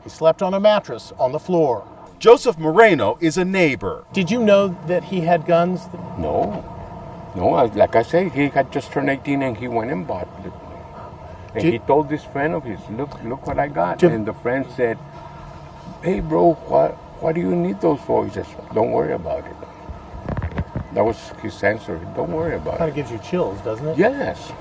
He slept on a mattress on the floor. Joseph Moreno is a neighbor. Did you know that he had guns? No, like I say, he had just turned 18 and he went and bought it. And he told this friend of his, look what I got. And the friend said, hey bro, what do you need those for? He says, don't worry about it. That was his answer. Don't worry about it. Kind of gives you chills, doesn't it? Yes.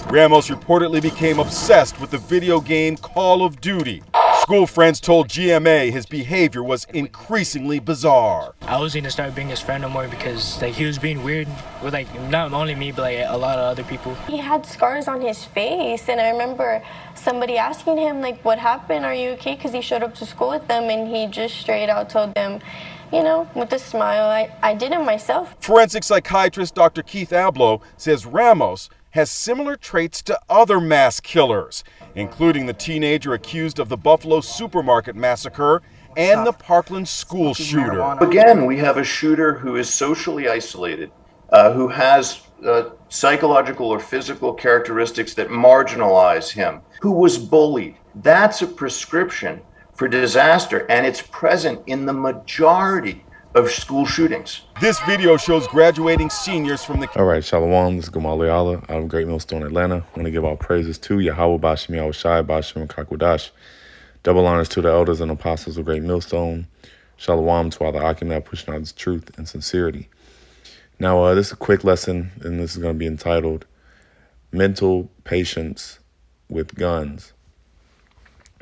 Ramos reportedly became obsessed with the video game Call of Duty. School friends told GMA his behavior was increasingly bizarre. I was gonna start being his friend no more because he was being weird with not only me but a lot of other people. He had scars on his face, and I remember somebody asking him what happened, are you okay? Because he showed up to school with them and he just straight out told them, with a smile, I did it myself. Forensic psychiatrist Dr. Keith Abloh says Ramos has similar traits to other mass killers, including the teenager accused of the Buffalo supermarket massacre and the Parkland school shooter. Again, we have a shooter who is socially isolated, who has psychological or physical characteristics that marginalize him, who was bullied. That's a prescription for disaster, and it's present in the majority of school shootings. This video shows graduating seniors from the... All right, Shalom, this is Gamal Allah out of Great Millstone, Atlanta. I want to give all praises to YAHAWAH, YAHAWASHI, BAHASHAM, Kakudash. Double honors to the elders and apostles of Great Millstone. Shalom to all the Akim that pushing out this truth and sincerity. Now, this is a quick lesson, and this is going to be entitled Mental Patience with Guns.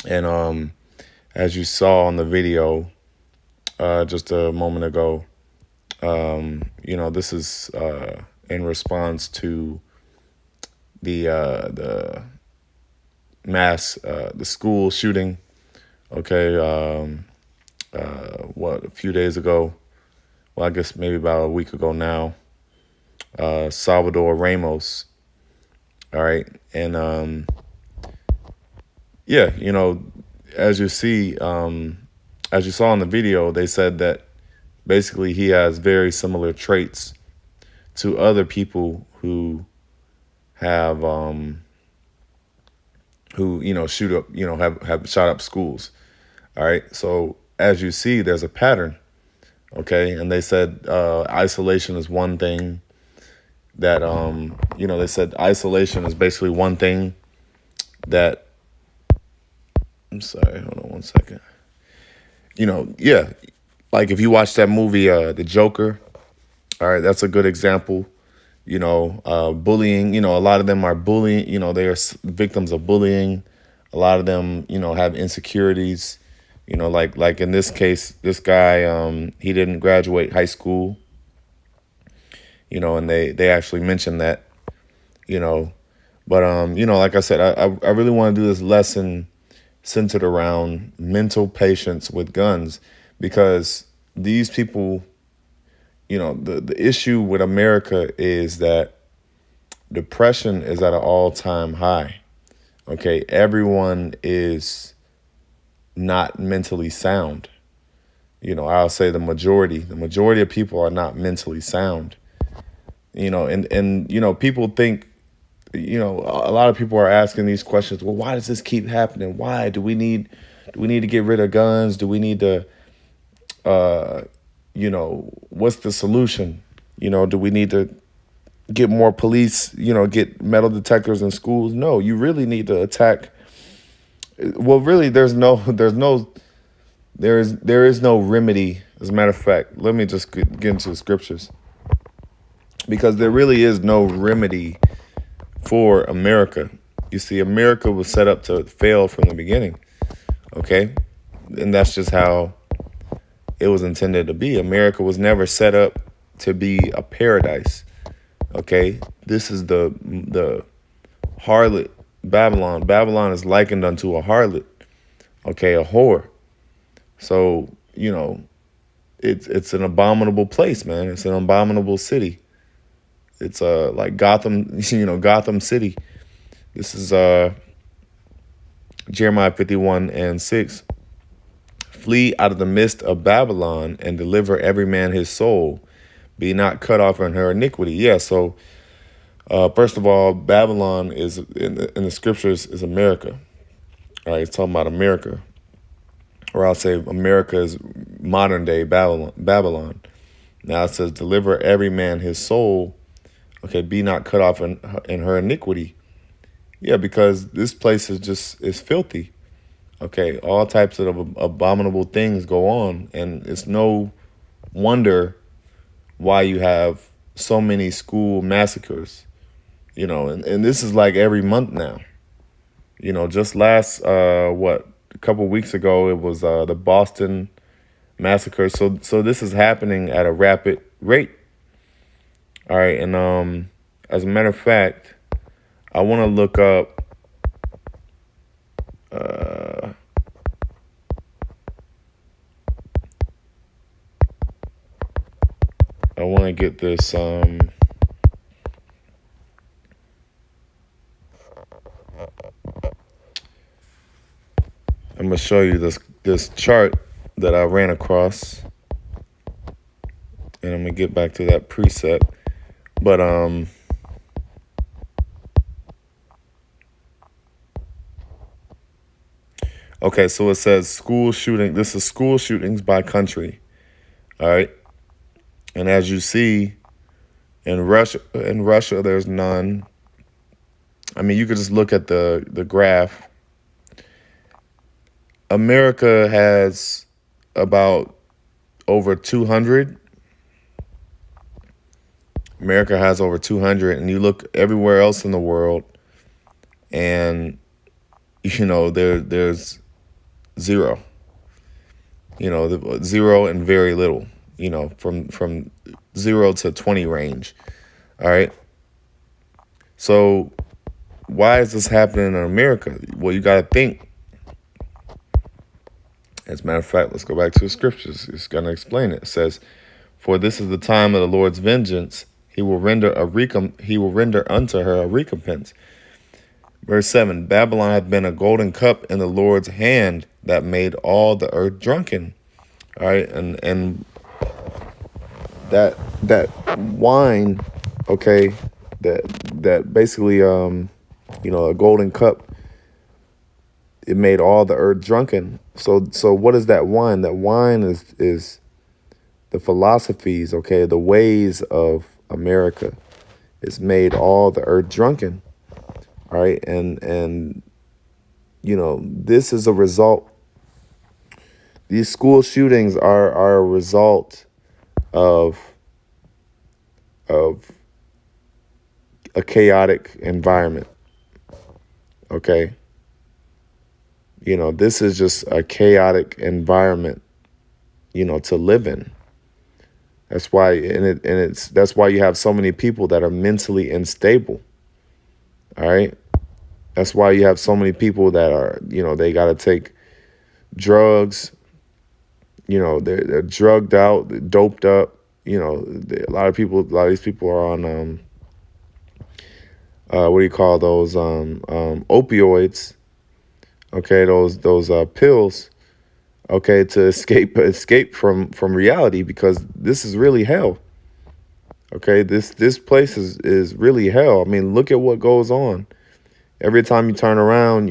And as you saw on the video just a moment ago, this is in response to the mass, the school shooting, a few days ago, well, I guess maybe about a week ago now, Salvador Ramos, all right, and as you see, as you saw in the video, they said that basically he has very similar traits to other people who have, shoot up, have shot up schools. All right. So as you see, there's a pattern. Okay. And they said isolation is one thing that, they said isolation is basically one thing that, I'm sorry, hold on one second. Like if you watch that movie, The Joker, all right, that's a good example. Bullying, a lot of them are bullying, they are victims of bullying. A lot of them, have insecurities, like in this case, this guy, he didn't graduate high school, and they actually mentioned that, but, like I said, I really want to do this lesson centered around mental patience with guns, because these people, the issue with America is that depression is at an all-time high. Okay, everyone is not mentally sound. I'll say the majority of people are not mentally sound. And people think, a lot of people are asking these questions. Well, why does this keep happening? Why do we need to get rid of guns? Do we need to, what's the solution? Do we need to get more police, get metal detectors in schools? No, you really need to attack. Well, really, there is no remedy. As a matter of fact, let me just get into the scriptures, because there really is no remedy for America. You see, America was set up to fail from the beginning, okay? And that's just how it was intended to be. America was never set up to be a paradise, okay? This is the harlot, Babylon. Babylon is likened unto a harlot, okay, a whore. So, it's an abominable place, man. It's an abominable city. It's like Gotham, Gotham City. This is Jeremiah 51:6. Flee out of the midst of Babylon and deliver every man his soul. Be not cut off in her iniquity. Yeah, so first of all, Babylon is in the scriptures is America. All right, it's talking about America, or I'll say America is modern day Babylon. Now it says, deliver every man his soul. Okay, be not cut off in her iniquity. Yeah, because this place is filthy. Okay, all types of abominable things go on, and it's no wonder why you have so many school massacres. And this is like every month now. Just last a couple weeks ago, it was the Boston massacre. So this is happening at a rapid rate. All right, and as a matter of fact, I want to look up. I want to get this. I'm gonna show you this chart that I ran across, and I'm gonna get back to that preset. But okay, so it says school shooting. This is school shootings by country. All right. And as you see, in Russia, there's none. I mean, you could just look at the graph. America has about over 200. America has over 200, and you look everywhere else in the world, and there's zero. Zero and very little. From 0 to 20 range. All right. So why is this happening in America? Well, you got to think. As a matter of fact, let's go back to the scriptures. It's going to explain it. It says, for this is the time of the Lord's vengeance. He will render unto her a recompense. Verse 7, Babylon hath been a golden cup in the Lord's hand that made all the earth drunken. All right. And that wine, okay, that basically a golden cup, it made all the earth drunken. So what is that wine? That wine is the philosophies, okay, the ways of America. It's made all the earth drunken. All right, and this is a result. These school shootings are a result of a chaotic environment. Okay. This is just a chaotic environment, to live in. That's why, that's why you have so many people that are mentally unstable. All right. That's why you have so many people that are, they got to take drugs. They're drugged out, they're doped up. A lot of these people are on, what do you call those? Opioids. Okay, those pills. Okay, to escape from reality, because this is really hell. Okay, this place is really hell. I mean, look at what goes on. Every time you turn around,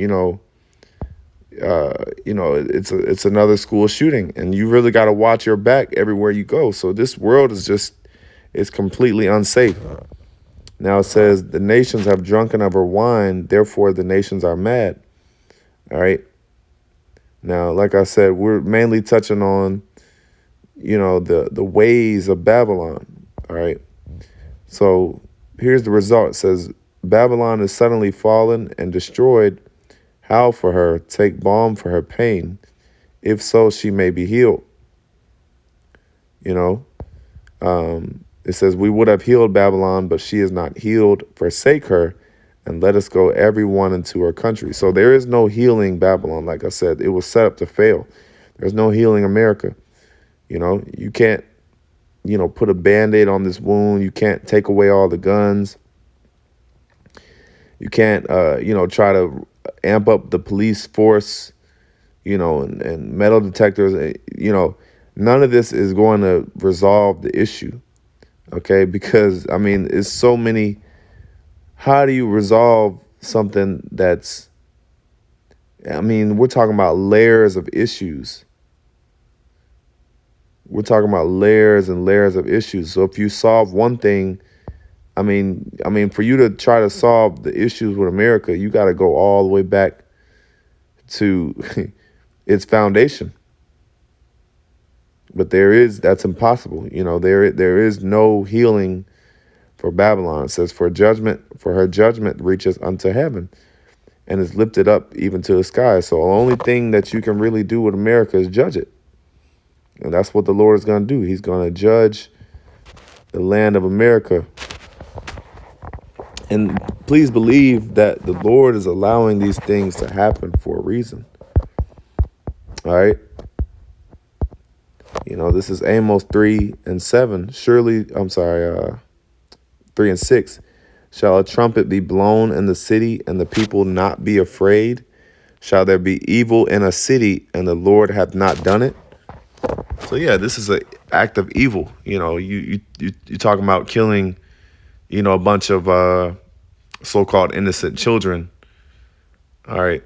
it's another school shooting, and you really got to watch your back everywhere you go. So this world is completely unsafe. Now it says, the nations have drunken of her wine, therefore the nations are mad. All right. Now, like I said, we're mainly touching on, the ways of Babylon. All right. So here's the result. It says, Babylon is suddenly fallen and destroyed. Howl for her, take balm for her pain. If so, she may be healed. It says, we would have healed Babylon, but she is not healed. Forsake her, and let us go every one into her country. So there is no healing Babylon. Like I said, it was set up to fail. There's no healing America. You can't, put a Band-Aid on this wound. You can't take away all the guns. You can't, try to amp up the police force, and metal detectors. None of this is going to resolve the issue. Okay, because, I mean, it's so many. How do you resolve something that's I mean, we're talking about layers of issues. We're talking about layers and layers of issues. So if you solve one thing, I mean, for you to try to solve the issues with America, you got to go all the way back to its foundation. But that's impossible. You know, there is no healing for Babylon. It says, for her judgment reaches unto heaven and is lifted up even to the sky. So the only thing that you can really do with America is judge it. And that's what the Lord is going to do. He's going to judge the land of America. And please believe that the Lord is allowing these things to happen for a reason. All right. You know, this is Amos 3:7. Surely, 3:6. Shall a trumpet be blown in the city and the people not be afraid? Shall there be evil in a city and the Lord hath not done it? So yeah, this is an act of evil. You know, you talking about killing, you know, a bunch of so-called innocent children. All right.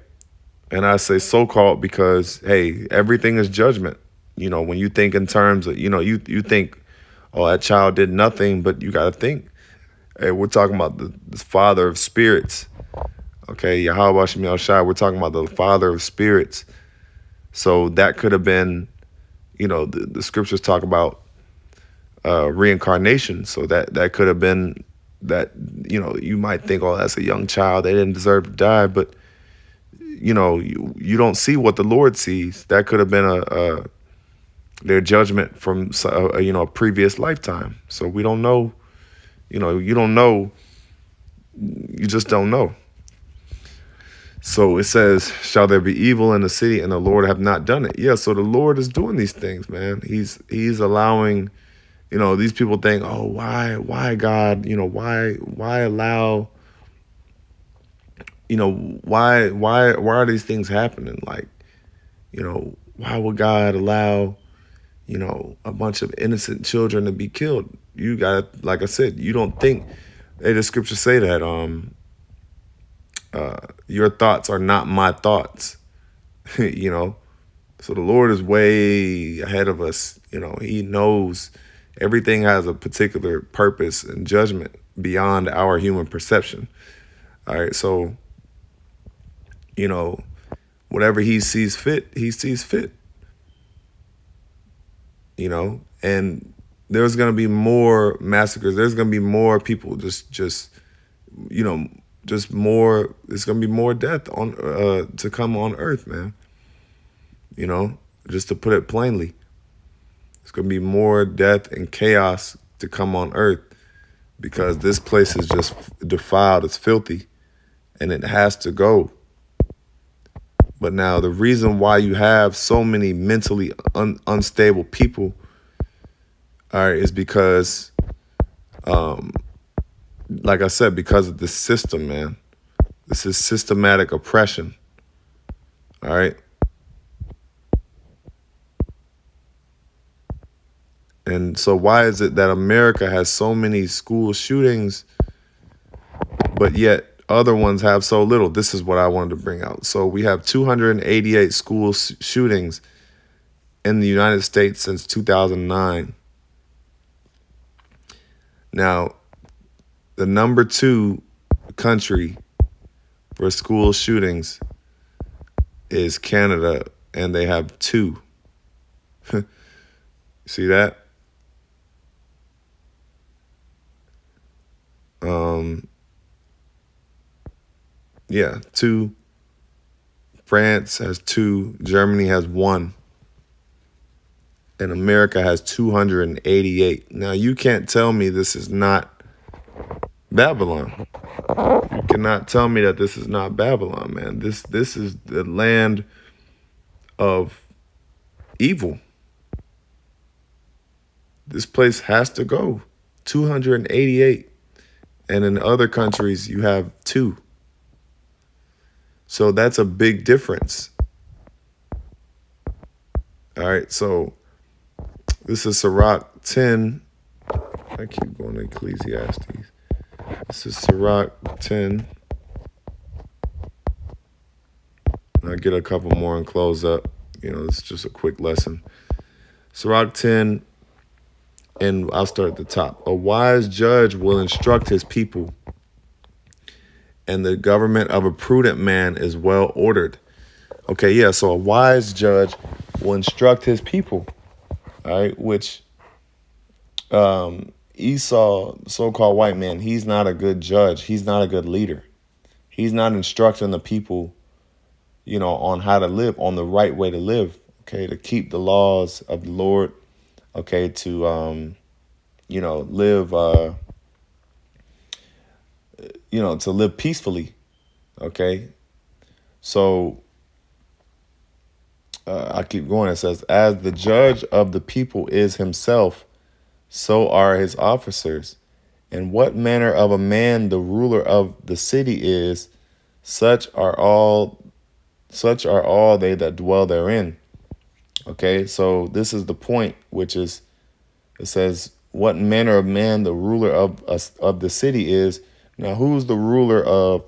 And I say so-called because, hey, everything is judgment. You know, when you think in terms of, you know, you think, oh, that child did nothing, but you got to think, hey, we're talking about the father of spirits. Okay, YAHAWASHI, we're talking about the father of spirits. So that could have been, you know, the scriptures talk about reincarnation. So that could have been that, you know, you might think, oh, that's a young child, they didn't deserve to die. But, you know, you don't see what the Lord sees. That could have been their judgment from, you know, a previous lifetime. So we don't know, you know, you don't know, you just don't know. So it says, shall there be evil in the city and the Lord have not done it? Yeah, so the Lord is doing these things, man. He's allowing, you know, these people think, oh, why God, you know, why allow, you know, why are these things happening? Like, you know, why would God allow, you know, a bunch of innocent children to be killed? You got, like I said, you don't think, the scriptures say that, your thoughts are not my thoughts, you know? So the Lord is way ahead of us. You know, he knows everything has a particular purpose and judgment beyond our human perception. All right. So, you know, whatever he sees fit, he sees fit, you know, and there's going to be more massacres. There's going to be more people just, you know, just more, there's going to be more death on to come on earth, man. You know, just to put it plainly, it's going to be more death and chaos to come on earth because this place is just defiled. It's filthy and it has to go. But now the reason why you have so many mentally unstable people, all right, is because, like I said, because of the system, man. This is systematic oppression. All right. And so why is it that America has so many school shootings, but yet other ones have so little? This is what I wanted to bring out. So we have 288 school shootings in the United States since 2009. Now, the number 2 country for school shootings is Canada, and they have 2. See that? Yeah, 2. France has 2. Germany has 1. And America has 288. Now, you can't tell me this is not Babylon. You cannot tell me that this is not Babylon, man. This is the land of evil. This place has to go. 288. And in other countries, you have 2. So that's a big difference. All right, so this is Sirach 10. I keep going to Ecclesiastes. This is Sirach 10. I'll get a couple more and close up. It's just a quick lesson. Sirach 10, and I'll start at the top. A wise judge will instruct his people, and the government of a prudent man is well ordered. Okay, yeah, so a wise judge will instruct his people, all right, which Esau, so-called white man, he's not a good judge. He's not a good leader. He's not instructing the people, on how to live, on the right way to live, okay, to keep the laws of the Lord, okay, to, live, to live peacefully, okay? So I keep going. It says, as the judge of the people is himself, so are his officers. And what manner of a man the ruler of the city is, such are all they that dwell therein. Okay, so this is the point, which is, it says, what manner of man the ruler of the city is. Now, who's the ruler of,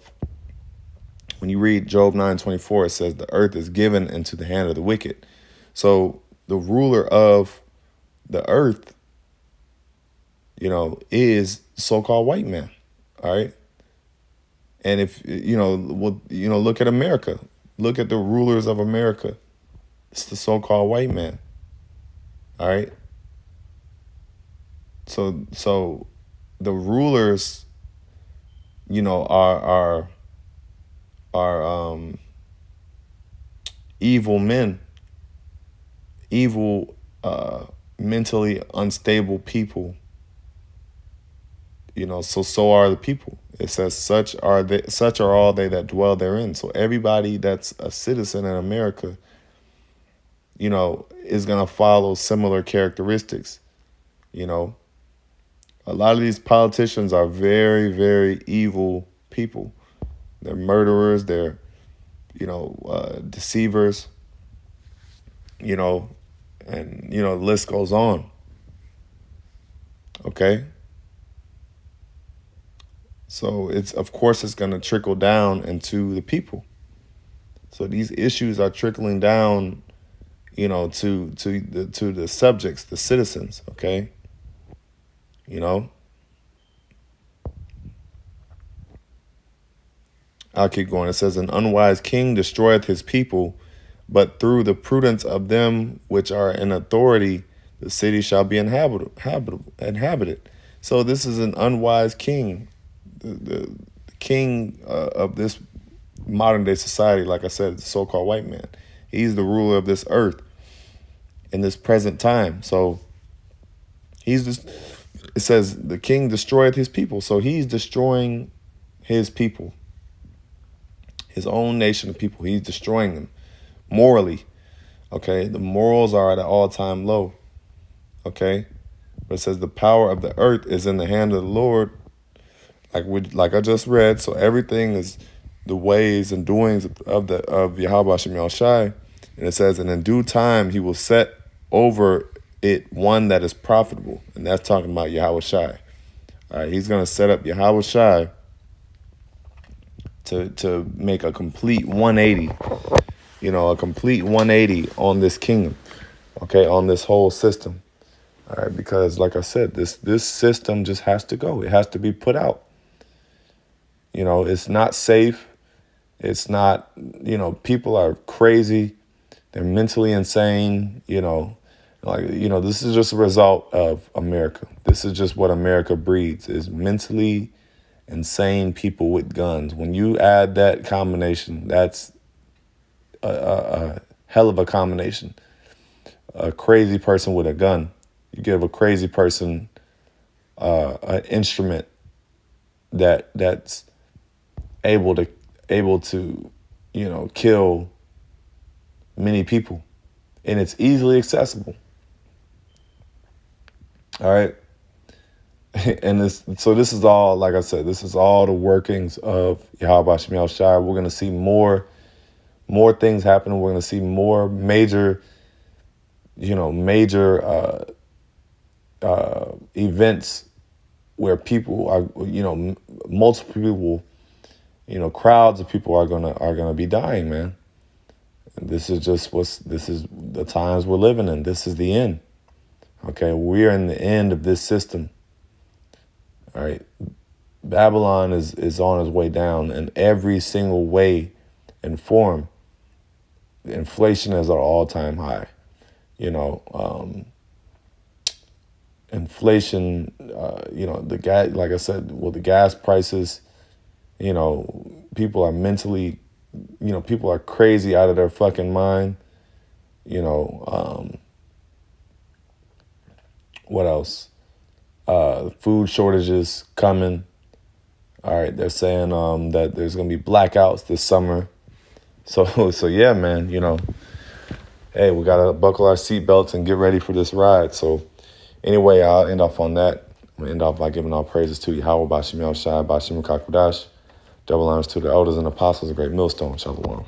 when you read Job 9:24, it says the earth is given into the hand of the wicked. So the ruler of the earth, is so-called white man. All right. And if, look at America. Look at the rulers of America. It's the so-called white man. All right. So the rulers, are evil men, evil, mentally unstable people. So are the people. It says, such are all they that dwell therein. So everybody that's a citizen in America, is going to follow similar characteristics. A lot of these politicians are very, very evil people. They're murderers. They're, deceivers, and, the list goes on. Okay. So of course it's going to trickle down into the people. So these issues are trickling down, to the subjects, the citizens. Okay. I'll keep going. It says, an unwise king destroyeth his people, but through the prudence of them which are in authority, the city shall be inhabited. So this is an unwise king. The king of this modern day society, like I said, the so-called white man. He's the ruler of this earth in this present time. So it says the king destroyeth his people. So he's destroying his people, his own nation of people. He's destroying them morally. Okay. The morals are at an all-time low. Okay. But it says the power of the earth is in the hand of the Lord. Like I just read, so everything is the ways and doings of YAHAWASHI. And it says, and in due time he will set over it one that is profitable. And that's talking about YAHAWASHI. All right, he's going to set up YAHAWASHI to make a complete 180, a complete 180 on this kingdom, okay, on this whole system. All right, because like I said, this system just has to go. It has to be put out. It's not safe. It's not, people are crazy. They're mentally insane, this is just a result of America. This is just what America breeds, is mentally insane people with guns. When you add that combination, that's a hell of a combination. A crazy person with a gun. You give a crazy person an instrument that's able to kill many people, and it's easily accessible. All right. And this is all, like I said, this is all the workings of YAHAWASHI. We're going to see more things happening. We're going to see more major events where people are, multiple people, crowds of people are gonna be dying, man. This is just this is the times we're living in. This is the end. Okay, we're in the end of this system. All right. Babylon is on its way down in every single way and form. Inflation is at an all-time high. Inflation, the gas, like I said, the gas prices, people are mentally, people are crazy out of their fucking mind. What else? Food shortages coming. All right, they're saying that there's gonna be blackouts this summer. So yeah, man. Hey, we gotta buckle our seatbelts and get ready for this ride. So anyway, I'll end off on that. I'm gonna end off by giving all praises to YAHAWAH, BAHASHAM, YAHAWASHI, BAHASHAM, KAKUDASH. Double honors to the elders and apostles, a great millstone. Shalom.